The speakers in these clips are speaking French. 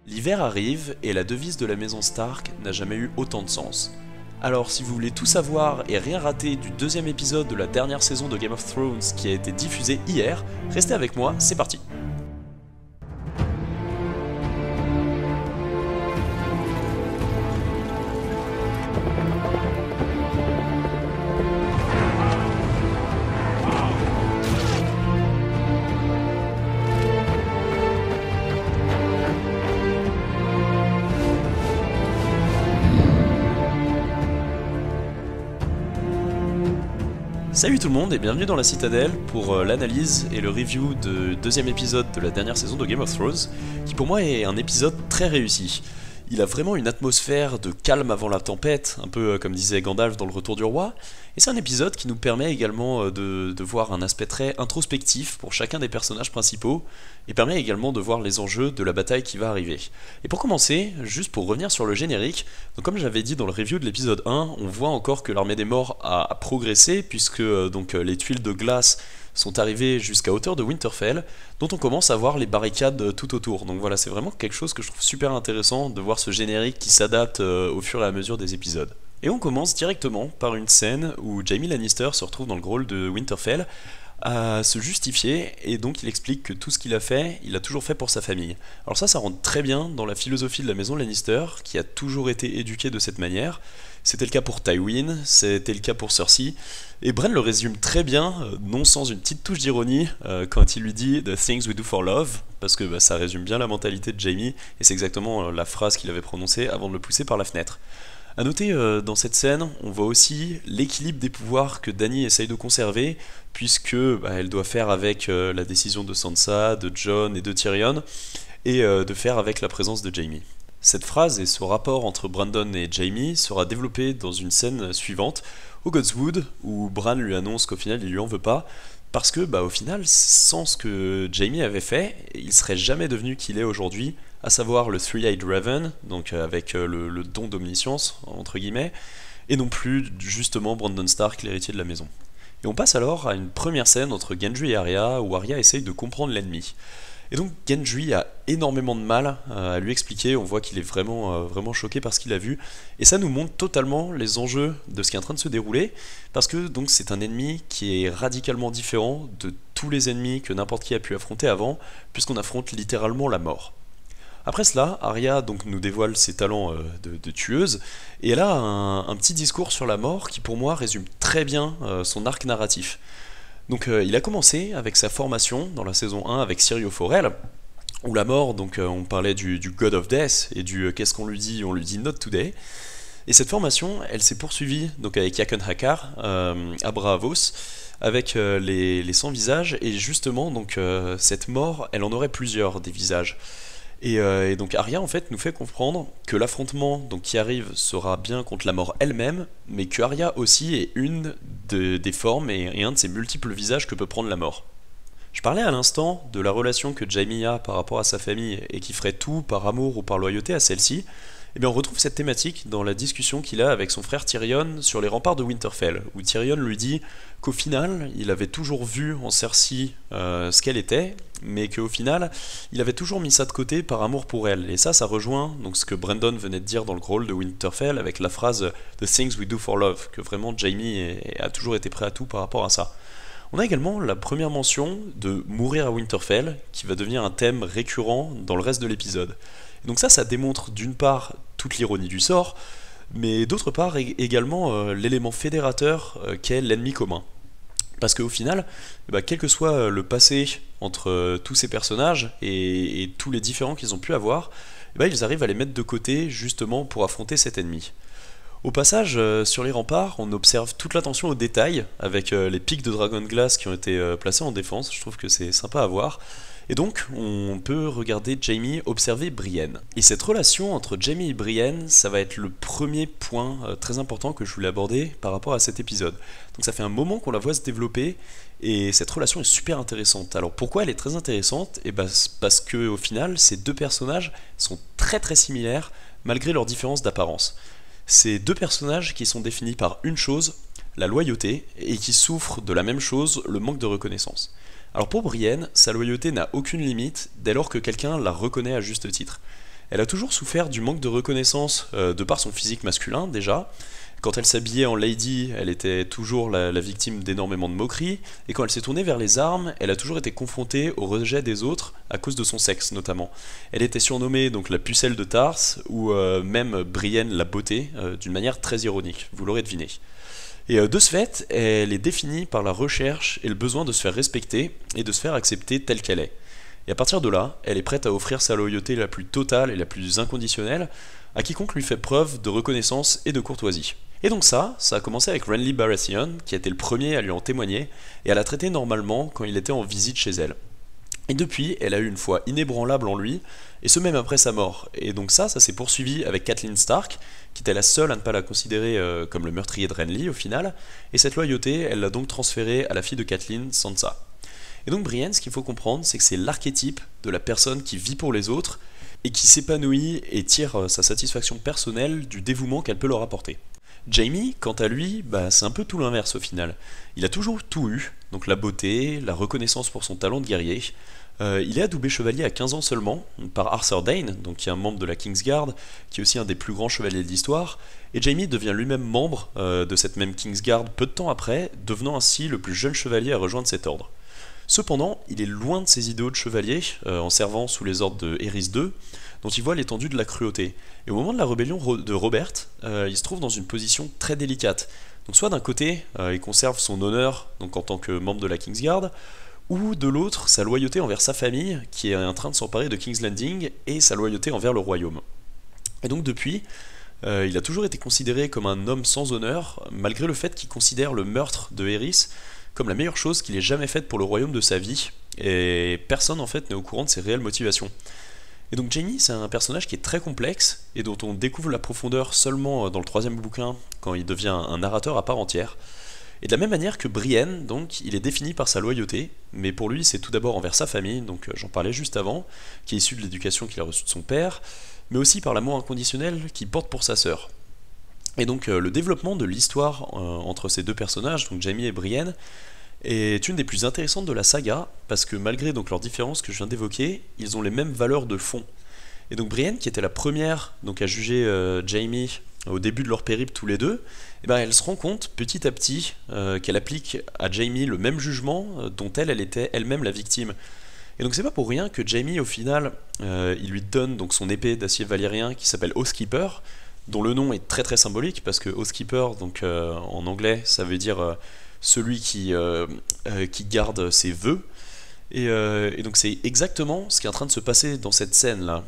L'hiver arrive et la devise de la maison Stark n'a jamais eu autant de sens. Alors si vous voulez tout savoir et rien rater du deuxième épisode de la dernière saison de Game of Thrones qui a été diffusé hier, restez avec moi, c'est parti. Salut tout le monde et bienvenue dans la Citadelle pour l'analyse et le review du deuxième épisode de la dernière saison de Game of Thrones, qui pour moi est un épisode très réussi. Il a vraiment une atmosphère de calme avant la tempête, un peu comme disait Gandalf dans Le Retour du Roi, et c'est un épisode qui nous permet également de voir un aspect très introspectif pour chacun des personnages principaux, et permet également de voir les enjeux de la bataille qui va arriver. Et pour commencer, juste pour revenir sur le générique, donc comme j'avais dit dans le review de l'épisode 1, on voit encore que l'armée des morts a progressé, puisque les tuiles de glace sont arrivées jusqu'à hauteur de Winterfell, dont on commence à voir les barricades tout autour. Donc voilà, c'est vraiment quelque chose que je trouve super intéressant de voir ce générique qui s'adapte au fur et à mesure des épisodes. Et on commence directement par une scène où Jaime Lannister se retrouve dans le rôle de Winterfell à se justifier, et donc il explique que tout ce qu'il a fait, il a toujours fait pour sa famille. Alors ça rentre très bien dans la philosophie de la maison Lannister, qui a toujours été éduquée de cette manière. C'était le cas pour Tywin, c'était le cas pour Cersei, et Bran le résume très bien, non sans une petite touche d'ironie, quand il lui dit « The things we do for love », parce que ça résume bien la mentalité de Jaime, et c'est exactement la phrase qu'il avait prononcée avant de le pousser par la fenêtre. A noter, dans cette scène, on voit aussi l'équilibre des pouvoirs que Dany essaye de conserver, puisque elle doit faire avec la décision de Sansa, de Jon et de Tyrion, et de faire avec la présence de Jaime. Cette phrase et ce rapport entre Brandon et Jaime sera développé dans une scène suivante, au Godswood, où Bran lui annonce qu'au final il lui en veut pas, parce que au final, sans ce que Jaime avait fait, il serait jamais devenu qui il est aujourd'hui, à savoir le Three-Eyed Raven, donc avec le don d'omniscience, entre guillemets, et non plus justement Brandon Stark, l'héritier de la maison. Et on passe alors à une première scène entre Gendry et Arya, où Arya essaye de comprendre l'ennemi. Et donc Gendry a énormément de mal à lui expliquer, on voit qu'il est vraiment choqué par ce qu'il a vu, et ça nous montre totalement les enjeux de ce qui est en train de se dérouler, parce que donc c'est un ennemi qui est radicalement différent de tous les ennemis que n'importe qui a pu affronter avant, puisqu'on affronte littéralement la mort. Après cela, Arya donc nous dévoile ses talents de tueuse, et elle a un petit discours sur la mort qui pour moi résume très bien son arc narratif. Donc il a commencé avec sa formation dans la saison 1 avec Syrio Forel, où la mort, on parlait du God of Death, et du qu'est-ce qu'on lui dit, on lui dit Not Today. Et cette formation, elle s'est poursuivie donc avec Jaqen H'ghar à Braavos, avec les 100 visages, et justement cette mort, elle en aurait plusieurs des visages. Et donc Arya en fait nous fait comprendre que l'affrontement qui arrive sera bien contre la mort elle-même, mais que Arya aussi est une des formes et un de ces multiples visages que peut prendre la mort. Je parlais à l'instant de la relation que Jaime a par rapport à sa famille et qui ferait tout par amour ou par loyauté à celle-ci. Et bien on retrouve cette thématique dans la discussion qu'il a avec son frère Tyrion sur les remparts de Winterfell, où Tyrion lui dit qu'au final, il avait toujours vu en Cersei ce qu'elle était, mais qu'au final, il avait toujours mis ça de côté par amour pour elle. Et ça rejoint ce que Brandon venait de dire dans le rôle de Winterfell avec la phrase « The things we do for love », que vraiment Jaime a toujours été prêt à tout par rapport à ça. On a également la première mention de mourir à Winterfell, qui va devenir un thème récurrent dans le reste de l'épisode. Et donc ça démontre d'une part toute l'ironie du sort, mais d'autre part également l'élément fédérateur qu'est l'ennemi commun. Parce qu'au final, quel que soit le passé entre tous ces personnages et tous les différends qu'ils ont pu avoir, ils arrivent à les mettre de côté justement pour affronter cet ennemi. Au passage, sur les remparts, on observe toute l'attention aux détails, avec les pics de dragon glace qui ont été placés en défense, je trouve que c'est sympa à voir. Et donc, on peut regarder Jaime observer Brienne. Et cette relation entre Jaime et Brienne, ça va être le premier point très important que je voulais aborder par rapport à cet épisode. Donc ça fait un moment qu'on la voit se développer, et cette relation est super intéressante. Alors pourquoi elle est très intéressante ? Parce qu'au final, ces deux personnages sont très très similaires, malgré leurs différences d'apparence. Ces deux personnages qui sont définis par une chose, la loyauté, et qui souffrent de la même chose, le manque de reconnaissance. Alors pour Brienne, sa loyauté n'a aucune limite dès lors que quelqu'un la reconnaît à juste titre. Elle a toujours souffert du manque de reconnaissance de par son physique masculin déjà. Quand elle s'habillait en lady, elle était toujours la victime d'énormément de moqueries, et quand elle s'est tournée vers les armes, elle a toujours été confrontée au rejet des autres à cause de son sexe notamment. Elle était surnommée donc la pucelle de Tarse, ou même Brienne la beauté, d'une manière très ironique, vous l'aurez deviné. Et de ce fait, elle est définie par la recherche et le besoin de se faire respecter et de se faire accepter telle qu'elle est. Et à partir de là, elle est prête à offrir sa loyauté la plus totale et la plus inconditionnelle à quiconque lui fait preuve de reconnaissance et de courtoisie. Et donc ça a commencé avec Renly Baratheon, qui a été le premier à lui en témoigner, et à la traiter normalement quand il était en visite chez elle. Et depuis, elle a eu une foi inébranlable en lui, et ce même après sa mort. Et donc ça s'est poursuivi avec Catelyn Stark, qui était la seule à ne pas la considérer comme le meurtrier de Renly au final, et cette loyauté, elle l'a donc transférée à la fille de Catelyn, Sansa. Et donc Brienne, ce qu'il faut comprendre, c'est que c'est l'archétype de la personne qui vit pour les autres, et qui s'épanouit et tire sa satisfaction personnelle du dévouement qu'elle peut leur apporter. Jaime, quant à lui, c'est un peu tout l'inverse au final. Il a toujours tout eu, donc la beauté, la reconnaissance pour son talent de guerrier. Il est adoubé chevalier à 15 ans seulement, par Arthur Dayne, donc qui est un membre de la Kingsguard, qui est aussi un des plus grands chevaliers de l'histoire, et Jaime devient lui-même membre de cette même Kingsguard peu de temps après, devenant ainsi le plus jeune chevalier à rejoindre cet ordre. Cependant, il est loin de ses idéaux de chevalier, en servant sous les ordres de Aerys II, dont il voit l'étendue de la cruauté. Et au moment de la rébellion de Robert, il se trouve dans une position très délicate. Donc soit d'un côté, il conserve son honneur donc en tant que membre de la Kingsguard, ou de l'autre, sa loyauté envers sa famille, qui est en train de s'emparer de King's Landing, et sa loyauté envers le royaume. Et donc depuis, il a toujours été considéré comme un homme sans honneur, malgré le fait qu'il considère le meurtre de Aerys comme la meilleure chose qu'il ait jamais faite pour le royaume de sa vie, et personne en fait n'est au courant de ses réelles motivations. Et donc Jaime, c'est un personnage qui est très complexe, et dont on découvre la profondeur seulement dans le 3e bouquin, quand il devient un narrateur à part entière. Et de la même manière que Brienne, donc, il est défini par sa loyauté, mais pour lui c'est tout d'abord envers sa famille, donc j'en parlais juste avant, qui est issue de l'éducation qu'il a reçue de son père, mais aussi par l'amour inconditionnel qu'il porte pour sa sœur. Et donc le développement de l'histoire entre ces deux personnages, donc Jaime et Brienne, est une des plus intéressantes de la saga, parce que malgré donc leurs différences que je viens d'évoquer, ils ont les mêmes valeurs de fond. Et donc Brienne, qui était la première donc à juger Jaime au début de leur périple tous les deux, elle se rend compte petit à petit qu'elle applique à Jaime le même jugement dont elle était elle-même la victime. Et donc c'est pas pour rien que Jaime au final, il lui donne donc son épée d'acier valyrien qui s'appelle Oathkeeper, dont le nom est très très symbolique, parce que Oathkeeper, donc en anglais, ça veut dire celui qui garde ses vœux. Et donc c'est exactement ce qui est en train de se passer dans cette scène là,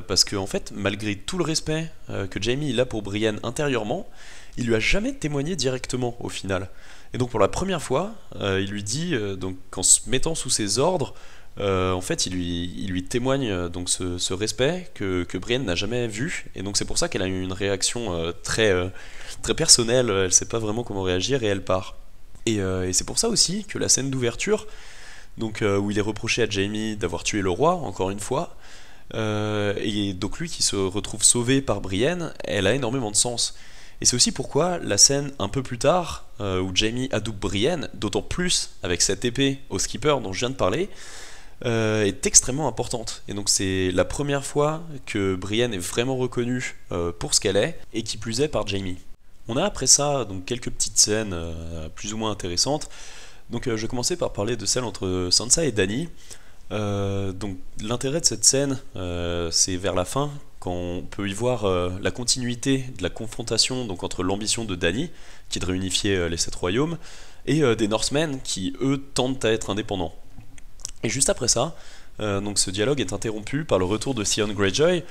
parce que en fait, malgré tout le respect que Jaime il a pour Brienne intérieurement, il lui a jamais témoigné directement au final. Et donc pour la première fois, il lui dit donc qu'en se mettant sous ses ordres, en fait, il lui témoigne donc ce respect que Brienne n'a jamais vu, et donc c'est pour ça qu'elle a eu une réaction très personnelle. Elle sait pas vraiment comment réagir et elle part. Et c'est pour ça aussi que la scène d'ouverture, donc où il est reproché à Jaime d'avoir tué le roi, encore une fois, et donc lui qui se retrouve sauvé par Brienne, elle a énormément de sens. Et c'est aussi pourquoi la scène un peu plus tard, où Jaime adoube Brienne, d'autant plus avec cette épée au skipper dont je viens de parler, est extrêmement importante. Et donc c'est la première fois que Brienne est vraiment reconnue pour ce qu'elle est, et qui plus est par Jaime. On a après ça donc quelques petites scènes plus ou moins intéressantes. Donc je vais commencer par parler de celle entre Sansa et Dany. Donc l'intérêt de cette scène, c'est vers la fin, quand on peut y voir la continuité de la confrontation donc entre l'ambition de Dany, qui est de réunifier les 7 royaumes, et des Northmen qui eux tentent à être indépendants. Et juste après ça, donc ce dialogue est interrompu par le retour de Theon Greyjoy.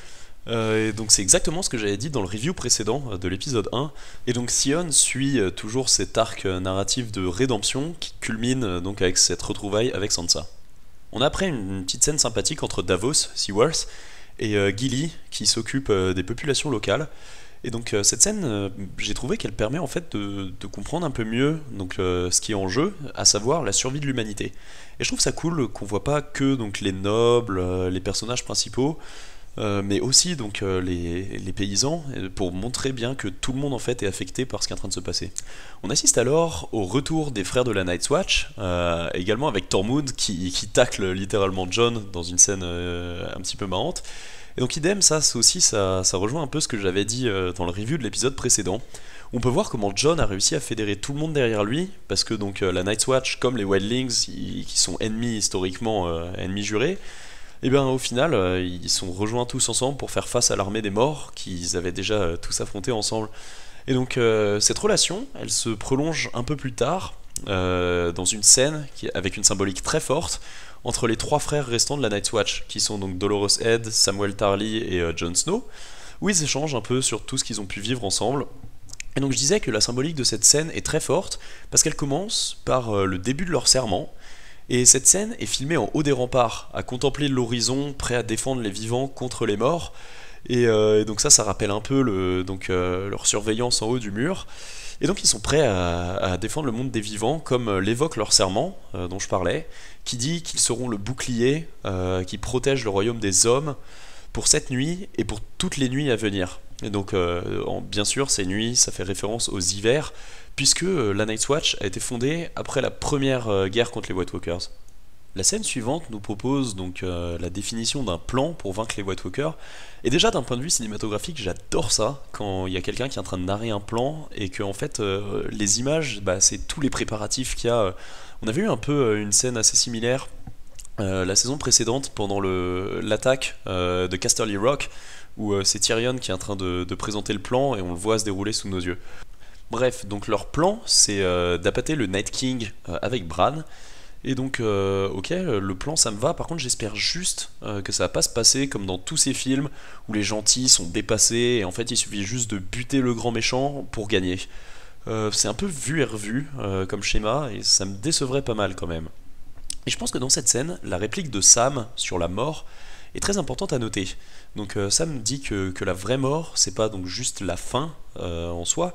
Et donc c'est exactement ce que j'avais dit dans le review précédent de l'épisode 1. Et donc Theon suit toujours cet arc narratif de rédemption qui culmine donc avec cette retrouvaille avec Sansa. On a après une petite scène sympathique entre Davos, Seaworth, et Gilly qui s'occupe des populations locales. Et donc cette scène, j'ai trouvé qu'elle permet en fait de comprendre un peu mieux donc, ce qui est en jeu, à savoir la survie de l'humanité. Et je trouve ça cool qu'on voit pas que donc, les nobles, les personnages principaux, mais aussi donc les paysans, pour montrer bien que tout le monde en fait est affecté par ce qui est en train de se passer. On assiste alors au retour des frères de la Night's Watch, également avec Tormund qui tacle littéralement Jon dans une scène un petit peu marrante. Et donc idem, ça rejoint un peu ce que j'avais dit dans le review de l'épisode précédent. On peut voir comment Jon a réussi à fédérer tout le monde derrière lui, parce que donc la Night's Watch, comme les Wildlings, qui sont ennemis historiquement, ennemis jurés, et bien au final, ils sont rejoints tous ensemble pour faire face à l'armée des morts, qu'ils avaient déjà tous affronté ensemble. Et donc cette relation, elle se prolonge un peu plus tard, dans une scène avec une symbolique très forte, entre les trois frères restants de la Night's Watch, qui sont donc Dolorous Edd, Samuel Tarly et Jon Snow, où ils échangent un peu sur tout ce qu'ils ont pu vivre ensemble. Et donc je disais que la symbolique de cette scène est très forte, parce qu'elle commence par le début de leur serment, et cette scène est filmée en haut des remparts, à contempler l'horizon, prêt à défendre les vivants contre les morts, et donc ça rappelle un peu leur surveillance en haut du mur. Et donc ils sont prêts à défendre le monde des vivants, comme l'évoque leur serment, dont je parlais, qui dit qu'ils seront le bouclier qui protège le royaume des hommes pour cette nuit et pour toutes les nuits à venir. Et donc bien sûr ces nuits, ça fait référence aux hivers, puisque la Night's Watch a été fondée après la première guerre contre les White Walkers. La scène suivante nous propose donc la définition d'un plan pour vaincre les White Walkers. Et déjà d'un point de vue cinématographique, j'adore ça, quand il y a quelqu'un qui est en train de narrer un plan et que en fait les images, c'est tous les préparatifs qu'il y a. On avait eu un peu une scène assez similaire la saison précédente pendant l'attaque de Casterly Rock, où c'est Tyrion qui est en train de présenter le plan et on le voit se dérouler sous nos yeux. Bref, donc leur plan, c'est d'appâter le Night King avec Bran. Et donc, ok, le plan ça me va, par contre j'espère juste que ça va pas se passer comme dans tous ces films où les gentils sont dépassés et en fait il suffit juste de buter le grand méchant pour gagner. C'est un peu vu et revu comme schéma et ça me décevrait pas mal quand même. Et je pense que dans cette scène, la réplique de Sam sur la mort est très importante à noter. Donc Sam dit que la vraie mort, c'est pas donc juste la fin en soi,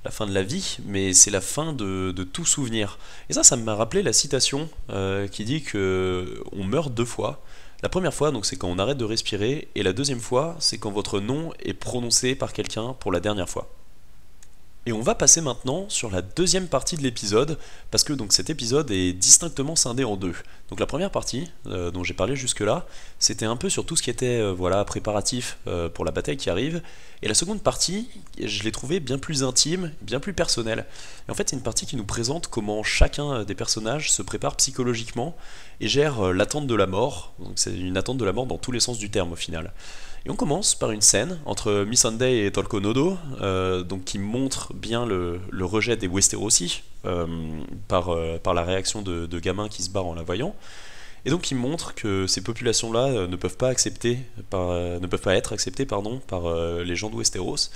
la fin de la vie, mais c'est la fin de tout souvenir. Et ça m'a rappelé la citation qui dit que on meurt deux fois. La première fois, donc, c'est quand on arrête de respirer, et la deuxième fois, c'est quand votre nom est prononcé par quelqu'un pour la dernière fois. Et on va passer maintenant sur la deuxième partie de l'épisode, parce que donc cet épisode est distinctement scindé en deux. Donc la première partie, dont j'ai parlé jusque-là, c'était un peu sur tout ce qui était préparatif pour la bataille qui arrive, et la seconde partie, je l'ai trouvée bien plus intime, bien plus personnelle. Et en fait, c'est une partie qui nous présente comment chacun des personnages se prépare psychologiquement et gère l'attente de la mort. Donc c'est une attente de la mort dans tous les sens du terme au final. Et on commence par une scène entre Missandei et Tolko Nodo, donc qui montre bien le rejet des Westerosi par la réaction de gamins qui se barrent en la voyant. Et donc qui montre que ces populations-là ne peuvent pas être acceptées par les gens de Westeros.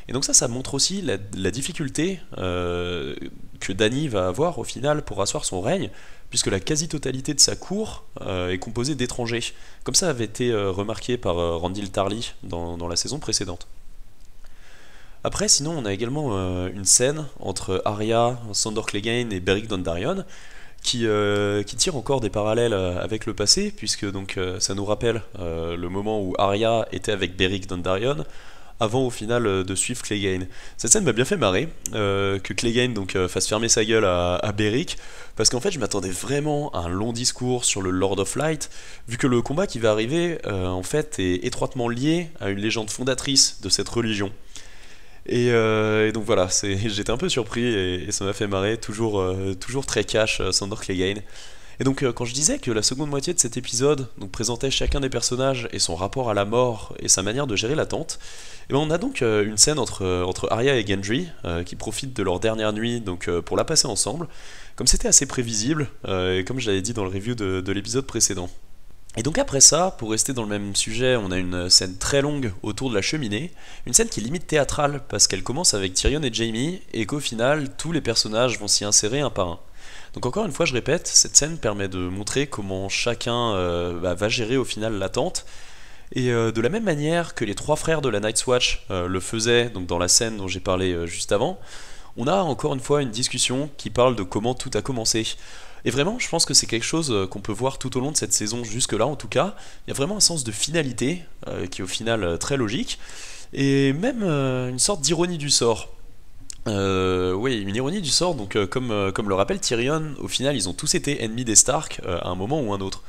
Et donc ça montre aussi la difficulté que Dany va avoir au final pour asseoir son règne, puisque la quasi-totalité de sa cour est composée d'étrangers, comme ça avait été remarqué par Randyll Tarly dans la saison précédente. Après, sinon, on a également une scène entre Arya, Sandor Clegane et Beric Dondarrion, qui tire encore des parallèles avec le passé, puisque donc ça nous rappelle le moment où Arya était avec Beric Dondarrion, avant au final de suivre Clegane. Cette scène m'a bien fait marrer, que Clegane donc fasse fermer sa gueule à Beric, parce qu'en fait je m'attendais vraiment à un long discours sur le Lord of Light, vu que le combat qui va arriver en fait est étroitement lié à une légende fondatrice de cette religion. Et donc voilà, j'étais un peu surpris et ça m'a fait marrer, toujours très cash Sandor Clegane. Et donc quand je disais que la seconde moitié de cet épisode donc, présentait chacun des personnages et son rapport à la mort et sa manière de gérer l'attente, et ben on a donc une scène entre Arya et Gendry qui profitent de leur dernière nuit donc, pour la passer ensemble, comme c'était assez prévisible, et comme je l'avais dit dans le review de l'épisode précédent. Et donc après ça, pour rester dans le même sujet, on a une scène très longue autour de la cheminée, une scène qui est limite théâtrale, parce qu'elle commence avec Tyrion et Jaime, et qu'au final, tous les personnages vont s'y insérer un par un. Donc encore une fois, je répète, cette scène permet de montrer comment chacun va gérer au final l'attente, et de la même manière que les trois frères de la Night's Watch le faisaient donc dans la scène dont j'ai parlé juste avant, on a encore une fois une discussion qui parle de comment tout a commencé. Et vraiment, je pense que c'est quelque chose qu'on peut voir tout au long de cette saison, jusque-là en tout cas. Il y a vraiment un sens de finalité, qui est au final très logique, et même une sorte d'ironie du sort. Oui, une ironie du sort, donc comme le rappelle Tyrion, au final ils ont tous été ennemis des Stark à un moment ou un autre.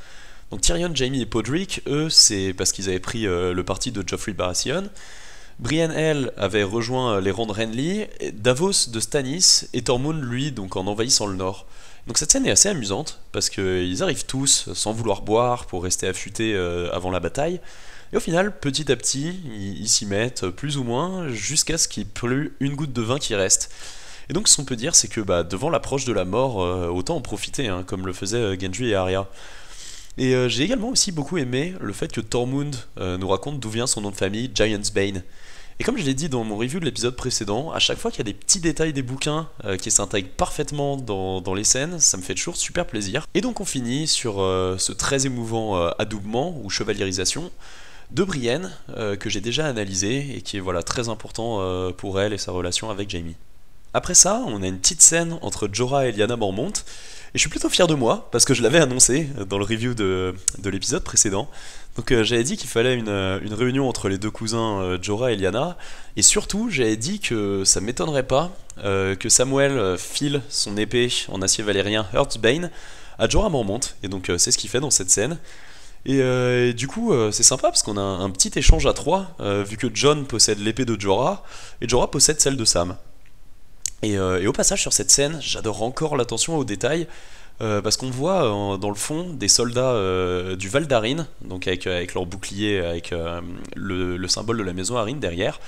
Donc Tyrion, Jaime et Podrick, eux, c'est parce qu'ils avaient pris le parti de Joffrey Baratheon. Brienne, elle, avait rejoint les rangs de Renly, Davos de Stannis, et Tormund, lui, donc en envahissant le nord. Donc cette scène est assez amusante, parce qu'ils arrivent tous sans vouloir boire pour rester affûtés avant la bataille, et au final, petit à petit, ils s'y mettent plus ou moins, jusqu'à ce qu'il n'y ait plus une goutte de vin qui reste. Et donc ce qu'on peut dire, c'est que devant l'approche de la mort, autant en profiter, hein, comme le faisaient Gendry et Arya. Et j'ai également aussi beaucoup aimé le fait que Tormund nous raconte d'où vient son nom de famille, Giantsbane. Et comme je l'ai dit dans mon review de l'épisode précédent, à chaque fois qu'il y a des petits détails des bouquins qui s'intègrent parfaitement dans les scènes, ça me fait toujours super plaisir. Et donc on finit sur ce très émouvant adoubement ou chevaliérisation de Brienne que j'ai déjà analysé et qui est voilà, très important pour elle et sa relation avec Jaime. Après ça, on a une petite scène entre Jorah et Lyanna Mormont. Et je suis plutôt fier de moi, parce que je l'avais annoncé dans le review de l'épisode précédent. Donc j'avais dit qu'il fallait une réunion entre les deux cousins Jorah et Lyanna. Et surtout, j'avais dit que ça m'étonnerait pas que Samuel file son épée en acier valérien Heartsbane à Jorah Mormont. Et donc c'est ce qu'il fait dans cette scène. Et du coup, c'est sympa parce qu'on a un petit échange à trois, vu que Jon possède l'épée de Jorah, et Jorah possède celle de Sam. Et au passage sur cette scène, j'adore encore l'attention aux détails, parce qu'on voit dans le fond des soldats du Val d'Arryn, donc avec leur bouclier, avec le symbole de la maison Arryn derrière.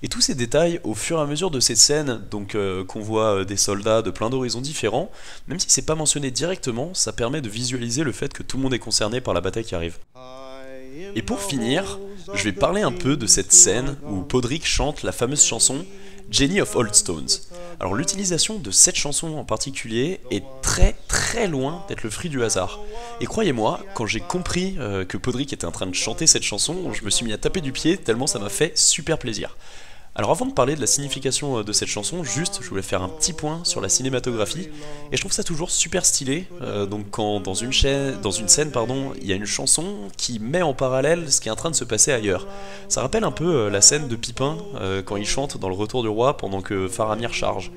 Et tous ces détails, au fur et à mesure de cette scène, donc qu'on voit des soldats de plein d'horizons différents, même si c'est pas mentionné directement, ça permet de visualiser le fait que tout le monde est concerné par la bataille qui arrive. Et pour finir, je vais parler un peu de cette scène où Podrick chante la fameuse chanson Jenny of Old Stones. Alors l'utilisation de cette chanson en particulier est très très loin d'être le fruit du hasard. Et croyez-moi, quand j'ai compris que Podrick était en train de chanter cette chanson, je me suis mis à taper du pied tellement ça m'a fait super plaisir. Alors avant de parler de la signification de cette chanson, juste je voulais faire un petit point sur la cinématographie, et je trouve ça toujours super stylé, donc quand dans une scène, il y a une chanson qui met en parallèle ce qui est en train de se passer ailleurs. Ça rappelle un peu la scène de Pipin quand il chante dans Le Retour du Roi pendant que Faramir charge.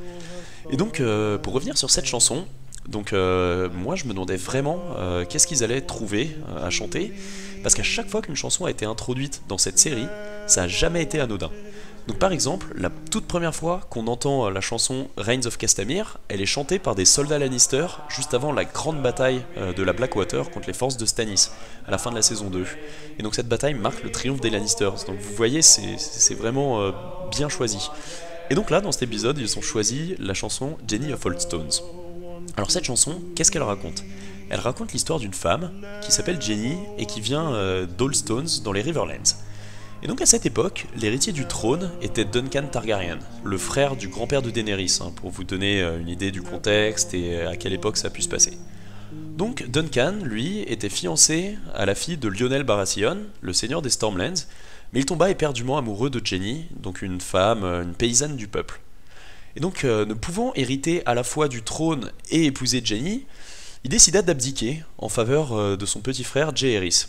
Et donc pour revenir sur cette chanson, donc moi je me demandais vraiment qu'est-ce qu'ils allaient trouver à chanter, parce qu'à chaque fois qu'une chanson a été introduite dans cette série, ça n'a jamais été anodin. Donc par exemple, la toute première fois qu'on entend la chanson Reigns of Castamere, elle est chantée par des soldats Lannister juste avant la grande bataille de la Blackwater contre les forces de Stannis, à la fin de la saison 2. Et donc cette bataille marque le triomphe des Lannisters. Donc vous voyez, c'est vraiment bien choisi. Et donc là, dans cet épisode, ils ont choisi la chanson Jenny of Old Stones. Alors cette chanson, qu'est-ce qu'elle raconte ? Elle raconte l'histoire d'une femme qui s'appelle Jenny et qui vient d'Old Stones dans les Riverlands. Et donc à cette époque, l'héritier du trône était Duncan Targaryen, le frère du grand-père de Daenerys, pour vous donner une idée du contexte et à quelle époque ça a pu se passer. Donc Duncan, lui, était fiancé à la fille de Lyonel Baratheon, le seigneur des Stormlands, mais il tomba éperdument amoureux de Jenny, donc une femme, une paysanne du peuple. Et donc ne pouvant hériter à la fois du trône et épouser Jenny, il décida d'abdiquer en faveur de son petit frère Jaehaerys.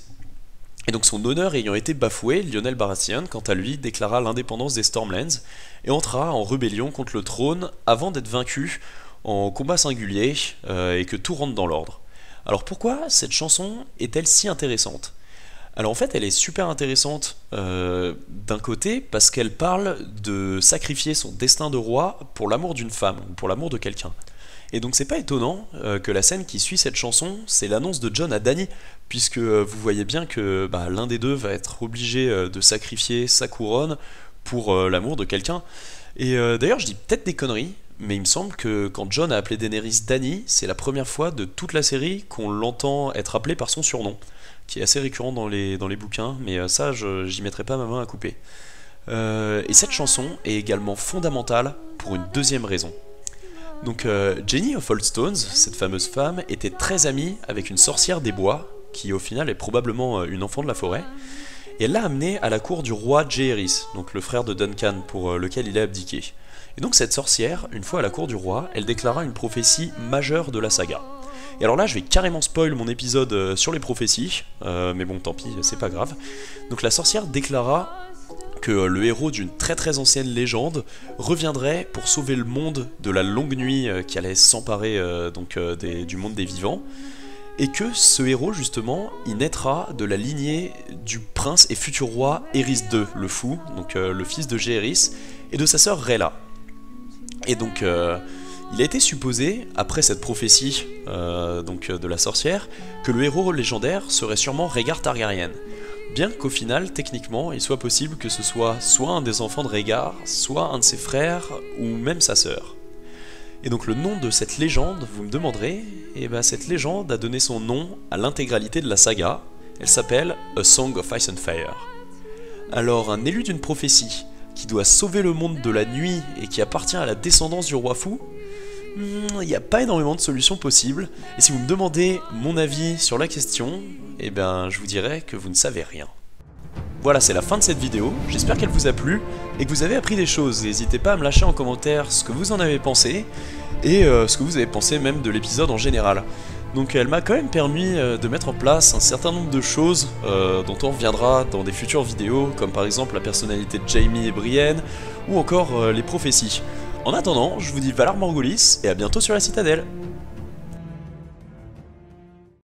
Et donc son honneur ayant été bafoué, Lyonel Baratheon, quant à lui, déclara l'indépendance des Stormlands et entra en rébellion contre le trône avant d'être vaincu en combat singulier et que tout rentre dans l'ordre. Alors pourquoi cette chanson est-elle si intéressante ? Alors en fait elle est super intéressante d'un côté parce qu'elle parle de sacrifier son destin de roi pour l'amour d'une femme ou pour l'amour de quelqu'un. Et donc c'est pas étonnant que la scène qui suit cette chanson, c'est l'annonce de Jon à Dany, puisque vous voyez bien que l'un des deux va être obligé de sacrifier sa couronne pour l'amour de quelqu'un. Et d'ailleurs je dis peut-être des conneries, mais il me semble que quand Jon a appelé Daenerys Dany, c'est la première fois de toute la série qu'on l'entend être appelé par son surnom, qui est assez récurrent dans les bouquins, mais ça j'y mettrai pas ma main à couper. Et cette chanson est également fondamentale pour une deuxième raison. Donc Jenny of Old Stones, cette fameuse femme, était très amie avec une sorcière des bois, qui au final est probablement une enfant de la forêt, et elle l'a amenée à la cour du roi Jaehaerys, donc le frère de Duncan pour lequel il a abdiqué. Et donc cette sorcière, une fois à la cour du roi, elle déclara une prophétie majeure de la saga. Et alors là je vais carrément spoil mon épisode sur les prophéties, mais bon tant pis, c'est pas grave. Donc la sorcière déclara que le héros d'une très très ancienne légende reviendrait pour sauver le monde de la longue nuit qui allait s'emparer du monde des vivants. et que ce héros justement, il naîtra de la lignée du prince et futur roi Eris II, le fou, donc le fils de Jaehaerys, et de sa sœur Rhaella. Et donc il a été supposé, après cette prophétie de la sorcière, que le héros légendaire serait sûrement Rhaegar Targaryen. Bien qu'au final, techniquement, il soit possible que ce soit un des enfants de Rhaegar, soit un de ses frères, ou même sa sœur. Et donc le nom de cette légende, vous me demanderez, et ben cette légende a donné son nom à l'intégralité de la saga. Elle s'appelle A Song of Ice and Fire. Alors un élu d'une prophétie, qui doit sauver le monde de la nuit et qui appartient à la descendance du roi fou, il n'y a pas énormément de solutions possibles, et si vous me demandez mon avis sur la question, eh ben je vous dirais que vous ne savez rien. Voilà, c'est la fin de cette vidéo, j'espère qu'elle vous a plu, et que vous avez appris des choses. N'hésitez pas à me lâcher en commentaire ce que vous en avez pensé, et ce que vous avez pensé même de l'épisode en général. Donc elle m'a quand même permis de mettre en place un certain nombre de choses dont on reviendra dans des futures vidéos, comme par exemple la personnalité de Jaime et Brienne, ou encore les prophéties. En attendant, je vous dis Valar Morghulis, et à bientôt sur la Citadelle.